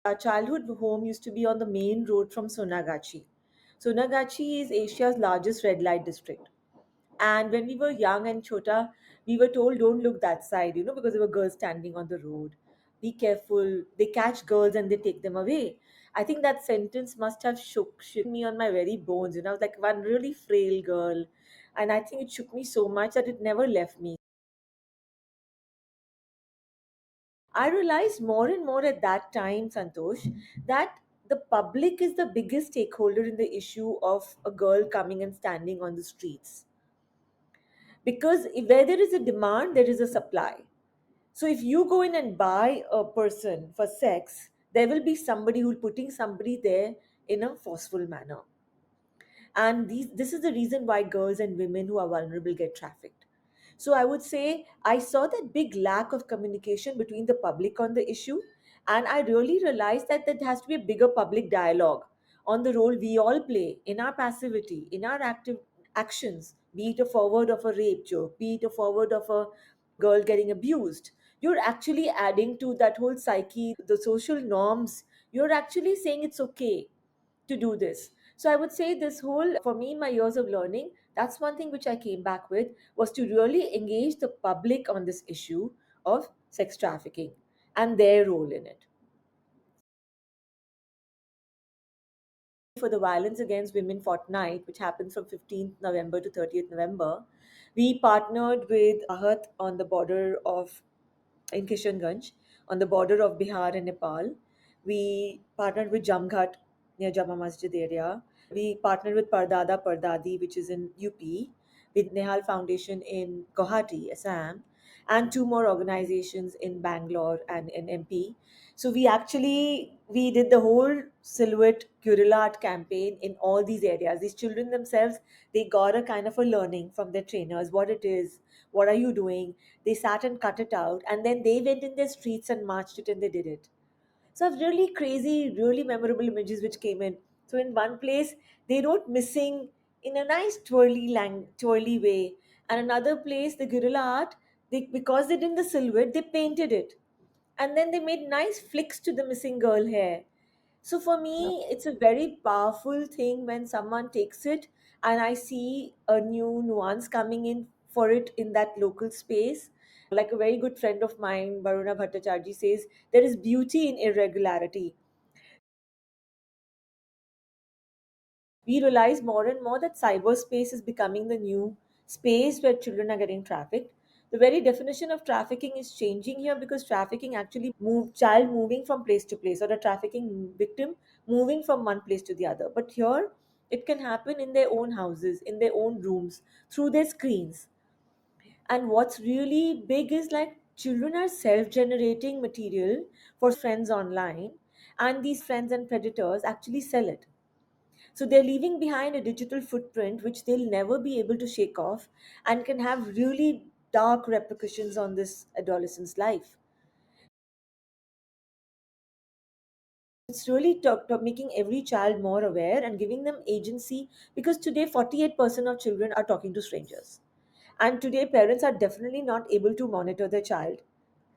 Our childhood home used to be on the main road from Sonagachi. Sonagachi is Asia's largest red light district. And when we were young and chota, we were told, don't look that side, because there were girls standing on the road. Be careful. They catch girls and they take them away. I think that sentence must have shook me on my very bones. I was like one really frail girl. And I think it shook me so much that it never left me. I realized more and more at that time, Santosh, that the public is the biggest stakeholder in the issue of a girl coming and standing on the streets. Because where there is a demand, there is a supply. So if you go in and buy a person for sex, there will be somebody who's putting somebody there in a forceful manner. And this is the reason why girls and women who are vulnerable get trafficked. So I would say I saw that big lack of communication between the public on the issue, and I really realized that there has to be a bigger public dialogue on the role we all play in our passivity, in our active actions, be it a forward of a rape joke, be it a forward of a girl getting abused. You're actually adding to that whole psyche, the social norms. You're actually saying it's okay to do this. So I would say this whole, for me, in my years of learning, that's one thing which I came back with, was to really engage the public on this issue of sex trafficking and their role in it. For the Violence Against Women Fortnight, which happens from 15th November to 30th November, we partnered with Ahat on the border of in Kishanganj, on the border of Bihar and Nepal. We partnered with Jamghat near Jama Masjid area. We partnered with Pardada Pardadi, which is in UP, with Nehal Foundation in Guwahati, Assam, and two more organizations in Bangalore and in MP. So we did the whole silhouette guerrilla art campaign in all these areas. These children themselves, they got a kind of a learning from their trainers, what it is, what are you doing. They sat and cut it out, and then they went in their streets and marched it and they did it. So I've really crazy, really memorable images which came in. So in one place, they wrote missing in a nice twirly way. And another place, the guerrilla art, because they did the silhouette, they painted it. And then they made nice flicks to the missing girl hair. So for me, it's a very powerful thing when someone takes it and I see a new nuance coming in for it in that local space. Like a very good friend of mine, Baruna Bhattacharjee, says, there is beauty in irregularity. We realize more and more that cyberspace is becoming the new space where children are getting trafficked. The very definition of trafficking is changing here because trafficking actually move child moving from place to place, or a trafficking victim moving from one place to the other. But here it can happen in their own houses, in their own rooms, through their screens. And what's really big is like children are self generating material for friends online, and these friends and predators actually sell it. So they're leaving behind a digital footprint which they'll never be able to shake off and can have really dark repercussions on this adolescent's life. It's really making every child more aware and giving them agency, because today 48% of children are talking to strangers. And today parents are definitely not able to monitor their child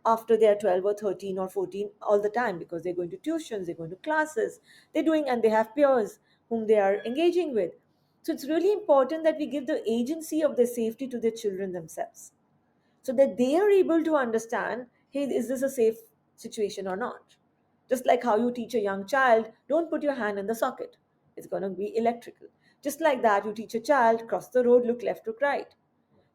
after they are 12 or 13 or 14 all the time, because they're going to tuitions, they're going to classes, and they have peers whom they are engaging with. So it's really important that we give the agency of their safety to their children themselves, so that they are able to understand, hey, is this a safe situation or not? Just like how you teach a young child, don't put your hand in the socket, it's going to be electrical. Just like that, you teach a child, cross the road, look left, look right.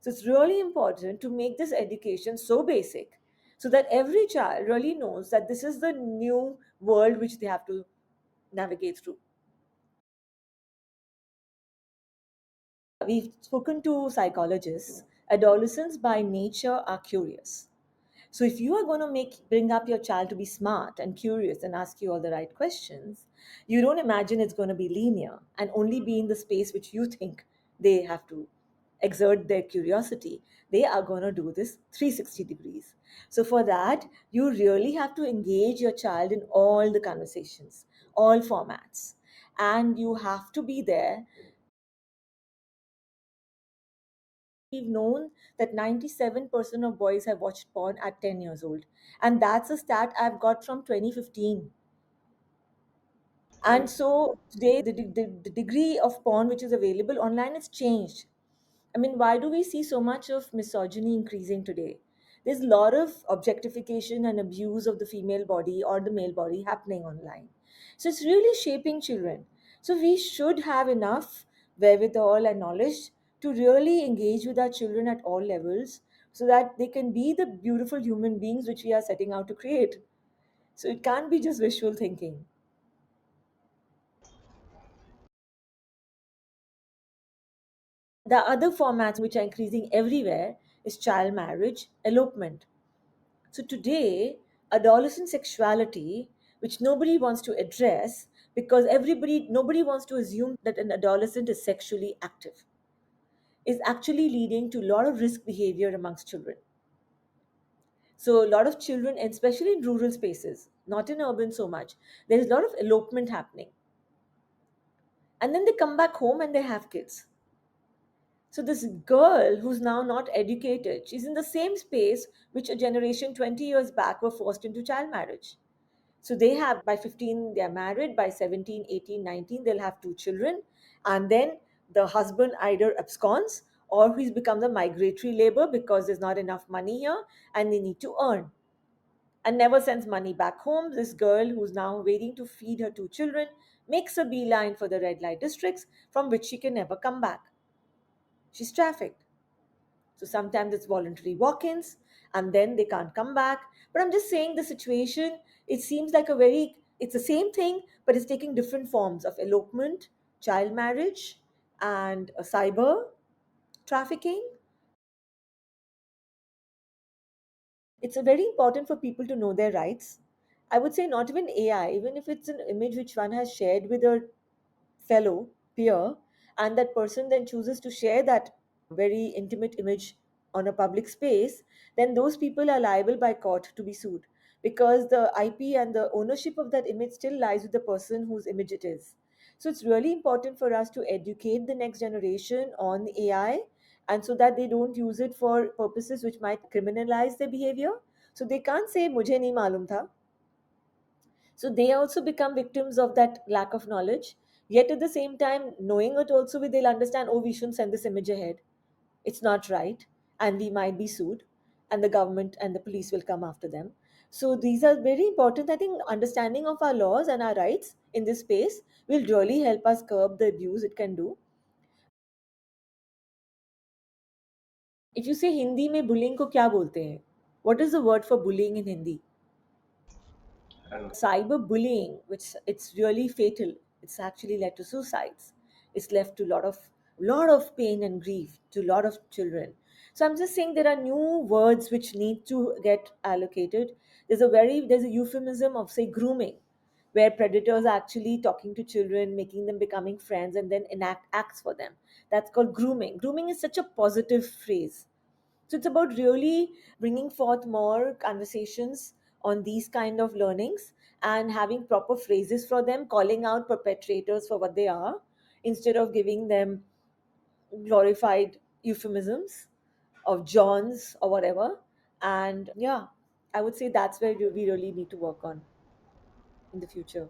So it's really important to make this education so basic, so that every child really knows that this is the new world which they have to navigate through. We've spoken to psychologists. Adolescents by nature are curious. So if you are going to bring up your child to be smart and curious and ask you all the right questions, you don't imagine it's going to be linear and only be in the space which you think they have to exert their curiosity. They are going to do this 360 degrees. So for that, you really have to engage your child in all the conversations, all formats. And you have to be there. We've known that 97% of boys have watched porn at 10 years old. And that's a stat I've got from 2015. And so today, the degree of porn which is available online has changed. I mean, why do we see so much of misogyny increasing today? There's a lot of objectification and abuse of the female body or the male body happening online. So it's really shaping children. So we should have enough wherewithal and knowledge to really engage with our children at all levels so that they can be the beautiful human beings which we are setting out to create. So it can't be just visual thinking. The other formats which are increasing everywhere is child marriage, elopement. So today, adolescent sexuality, which nobody wants to address because nobody wants to assume that an adolescent is sexually active, is actually leading to a lot of risk behavior amongst children. So a lot of children, especially in rural spaces, not in urban so much, there is a lot of elopement happening. And then they come back home and they have kids. So this girl who's now not educated, she's in the same space which a generation 20 years back were forced into child marriage. So they have by 15, they are married, by 17, 18, 19, they'll have two children. And then the husband either absconds or he's become the migratory labor because there's not enough money here and they need to earn and never sends money back home. This girl who's now waiting to feed her two children makes a beeline for the red light districts from which she can never come back. She's trafficked. So sometimes it's voluntary walk ins and then they can't come back. But I'm just saying the situation, it seems like it's the same thing, but it's taking different forms of elopement, child marriage, and cyber trafficking. It's very important for people to know their rights. I would say not even AI, even if it's an image which one has shared with a fellow peer, and that person then chooses to share that very intimate image on a public space, then those people are liable by court to be sued because the IP and the ownership of that image still lies with the person whose image it is. So it's really important for us to educate the next generation on AI and so that they don't use it for purposes which might criminalize their behavior. So they can't say mujhe nahi malum tha, so they also become victims of that lack of knowledge. Yet at the same time, knowing it also, they'll understand, oh, we shouldn't send this image ahead. It's not right. And we might be sued. And the government and the police will come after them. So these are very important. I think understanding of our laws and our rights in this space will really help us curb the abuse it can do. If you say Hindi में bullying को क्या बोलते हैं? What is the word for bullying in Hindi? Cyberbullying, which it's really fatal. It's actually led to suicides. It's left to lot of pain and grief to a lot of children. So I'm just saying there are new words which need to get allocated. There's a euphemism of say grooming, where predators are actually talking to children, making them becoming friends, and then enact acts for them. That's called grooming. Grooming is such a positive phrase, so it's about really bringing forth more conversations on these kind of learnings and having proper phrases for them, calling out perpetrators for what they are instead of giving them glorified euphemisms of Johns or whatever. And yeah, I would say that's where we really need to work on in the future.